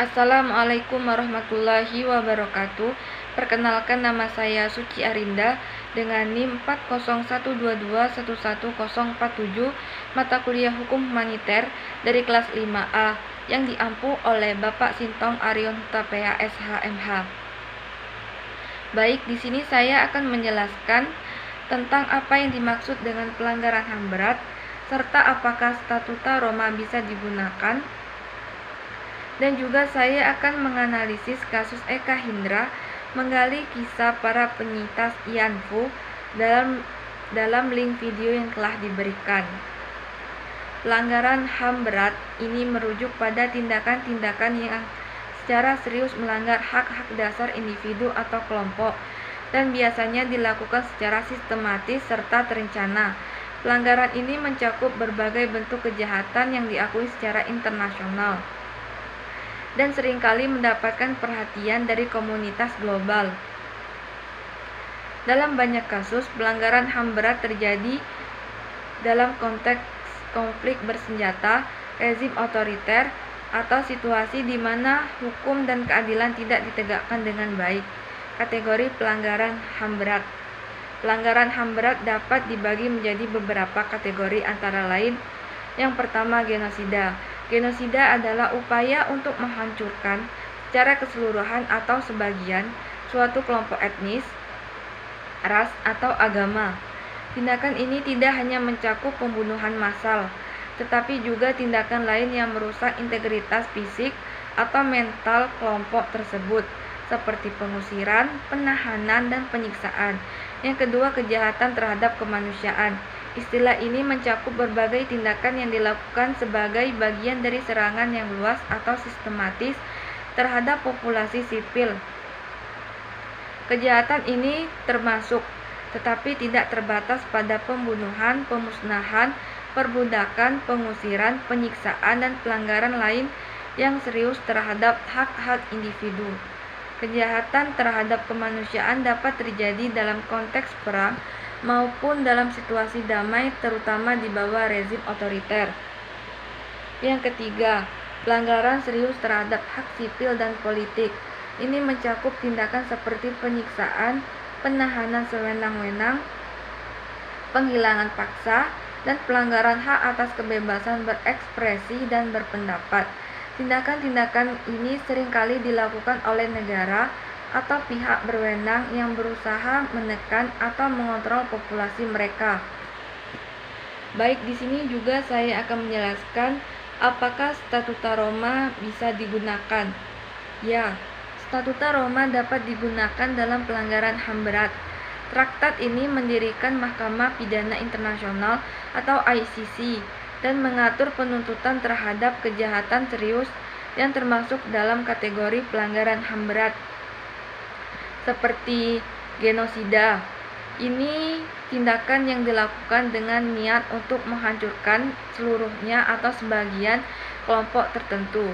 Assalamualaikum warahmatullahi wabarakatuh. Perkenalkan, nama saya Suci Arinda dengan NIM 40122111047, mata kuliah Hukum Humaniter dari kelas 5A yang diampu oleh Bapak Sintong Arion Hutapea SHMH. Baik, di sini saya akan menjelaskan tentang apa yang dimaksud dengan pelanggaran HAM berat serta apakah statuta Roma bisa digunakan. Dan juga saya akan menganalisis kasus Eka Hindra, menggali kisah para penyintas Yanfu dalam link video yang telah diberikan. Pelanggaran HAM berat ini merujuk pada tindakan-tindakan yang secara serius melanggar hak-hak dasar individu atau kelompok dan biasanya dilakukan secara sistematis serta terencana. Pelanggaran ini mencakup berbagai bentuk kejahatan yang diakui secara internasional dan seringkali mendapatkan perhatian dari komunitas global. Dalam banyak kasus, pelanggaran HAM berat terjadi dalam konteks konflik bersenjata, rezim otoriter, atau situasi di mana hukum dan keadilan tidak ditegakkan dengan baik. Kategori pelanggaran HAM berat. Pelanggaran HAM berat dapat dibagi menjadi beberapa kategori, antara lain: yang pertama, genosida. Genosida adalah upaya untuk menghancurkan secara keseluruhan atau sebagian suatu kelompok etnis, ras, atau agama. Tindakan ini tidak hanya mencakup pembunuhan massal, tetapi juga tindakan lain yang merusak integritas fisik atau mental kelompok tersebut, seperti pengusiran, penahanan, dan penyiksaan. Yang kedua, kejahatan terhadap kemanusiaan. Istilah ini mencakup berbagai tindakan yang dilakukan sebagai bagian dari serangan yang luas atau sistematis terhadap populasi sipil. Kejahatan ini termasuk, tetapi tidak terbatas pada pembunuhan, pemusnahan, perbudakan, pengusiran, penyiksaan, dan pelanggaran lain yang serius terhadap hak-hak individu. Kejahatan terhadap kemanusiaan dapat terjadi dalam konteks perang maupun dalam situasi damai, terutama di bawah rezim otoriter. Yang ketiga, pelanggaran serius terhadap hak sipil dan politik. Ini mencakup tindakan seperti penyiksaan, penahanan sewenang-wenang, penghilangan paksa, dan pelanggaran hak atas kebebasan berekspresi dan berpendapat. Tindakan-tindakan ini seringkali dilakukan oleh negara atau pihak berwenang yang berusaha menekan atau mengontrol populasi mereka. Baik, di sini juga saya akan menjelaskan apakah Statuta Roma bisa digunakan. Ya, Statuta Roma dapat digunakan dalam pelanggaran HAM berat. Traktat ini mendirikan Mahkamah Pidana Internasional atau ICC dan mengatur penuntutan terhadap kejahatan serius yang termasuk dalam kategori pelanggaran HAM berat, seperti genosida. Ini tindakan yang dilakukan dengan niat untuk menghancurkan seluruhnya atau sebagian kelompok tertentu.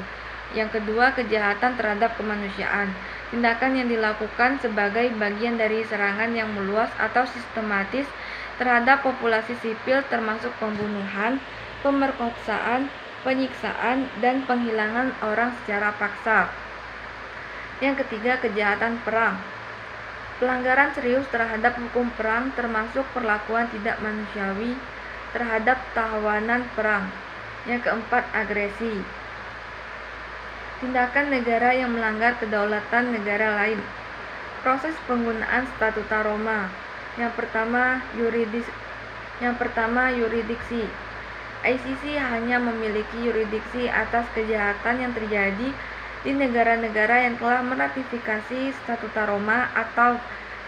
Yang kedua, kejahatan terhadap kemanusiaan. Tindakan yang dilakukan sebagai bagian dari serangan yang meluas atau sistematis terhadap populasi sipil, termasuk pembunuhan, pemerkosaan, penyiksaan, dan penghilangan orang secara paksa. Yang ketiga, kejahatan perang. Pelanggaran serius terhadap hukum perang termasuk perlakuan tidak manusiawi terhadap tawanan perang. Yang keempat, agresi. Tindakan negara yang melanggar kedaulatan negara lain. Proses penggunaan Statuta Roma. Yang pertama, yurisdiksi. ICC hanya memiliki yurisdiksi atas kejahatan yang terjadi di negara-negara yang telah meratifikasi Statuta Roma atau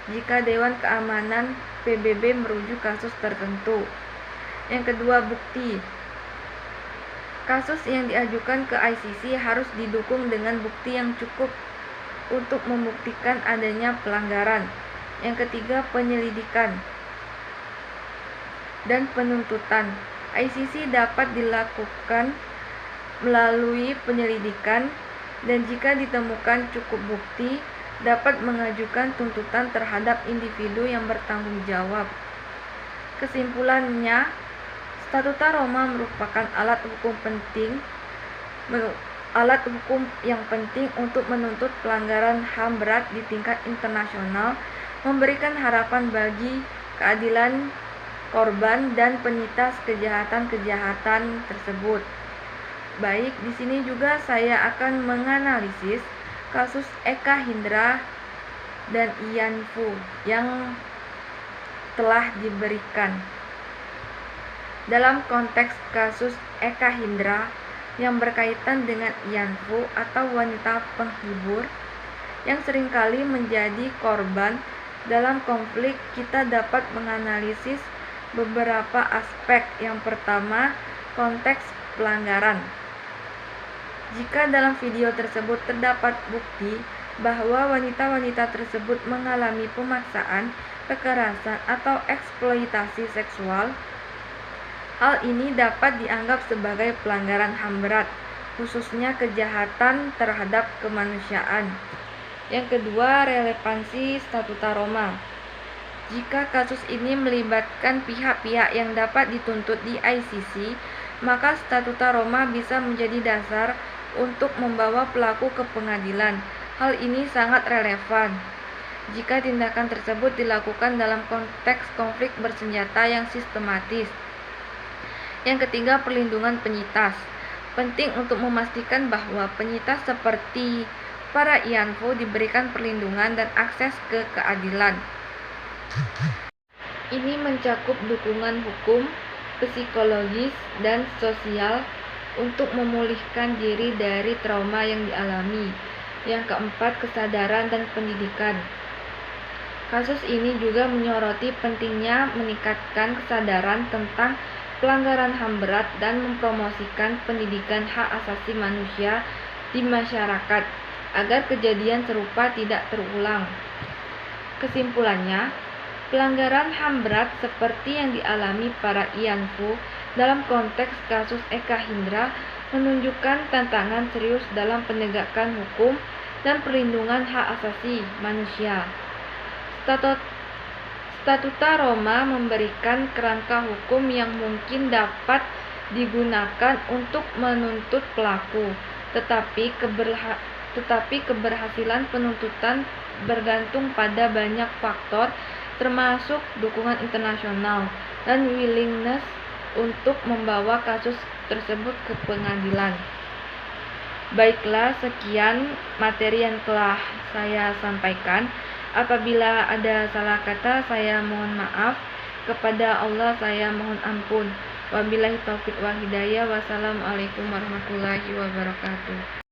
jika Dewan Keamanan PBB merujuk kasus tertentu. Yang kedua, bukti. Kasus yang diajukan ke ICC harus didukung dengan bukti yang cukup untuk membuktikan adanya pelanggaran. Yang ketiga, penyelidikan dan penuntutan. ICC dapat dilakukan melalui penyelidikan, dan jika ditemukan cukup bukti, dapat mengajukan tuntutan terhadap individu yang bertanggung jawab. Kesimpulannya, Statuta Roma merupakan alat hukum penting alat hukum yang penting untuk menuntut pelanggaran HAM berat di tingkat internasional, memberikan harapan bagi keadilan korban dan penyintas kejahatan-kejahatan tersebut. Baik, di sini juga saya akan menganalisis kasus Eka Hindra dan Ian Fu yang telah diberikan. Dalam konteks kasus Eka Hindra yang berkaitan dengan Ian Fu atau wanita penghibur yang seringkali menjadi korban dalam konflik, kita dapat menganalisis beberapa aspek. Yang pertama, konteks pelanggaran. Jika dalam video tersebut terdapat bukti bahwa wanita-wanita tersebut mengalami pemaksaan, kekerasan, atau eksploitasi seksual, hal ini dapat dianggap sebagai pelanggaran HAM berat, khususnya kejahatan terhadap kemanusiaan. Yang kedua, relevansi Statuta Roma. Jika kasus ini melibatkan pihak-pihak yang dapat dituntut di ICC, maka Statuta Roma bisa menjadi dasar untuk membawa pelaku ke pengadilan. Hal ini sangat relevan jika tindakan tersebut dilakukan dalam konteks konflik bersenjata yang sistematis. Yang ketiga, perlindungan penyintas. Penting untuk memastikan bahwa penyintas seperti para Ian Fu diberikan perlindungan dan akses ke keadilan. Ini mencakup dukungan hukum, psikologis, dan sosial untuk memulihkan diri dari trauma yang dialami. Yang keempat, kesadaran dan pendidikan. Kasus ini juga menyoroti pentingnya meningkatkan kesadaran tentang pelanggaran HAM berat dan mempromosikan pendidikan hak asasi manusia di masyarakat agar kejadian serupa tidak terulang. Kesimpulannya, pelanggaran HAM berat seperti yang dialami para Ian Fu dalam konteks kasus Eka Hindra menunjukkan tantangan serius dalam penegakan hukum dan perlindungan hak asasi manusia. Statuta Roma memberikan kerangka hukum yang mungkin dapat digunakan untuk menuntut pelaku, tetapi keberhasilan penuntutan bergantung pada banyak faktor, termasuk dukungan internasional dan willingness untuk membawa kasus tersebut ke pengadilan. Baiklah, sekian materi yang telah saya sampaikan. Apabila ada salah kata, saya mohon maaf. Kepada Allah saya mohon ampun. Wabillahi taufiq wal hidayah. Wassalamualaikum warahmatullahi wabarakatuh.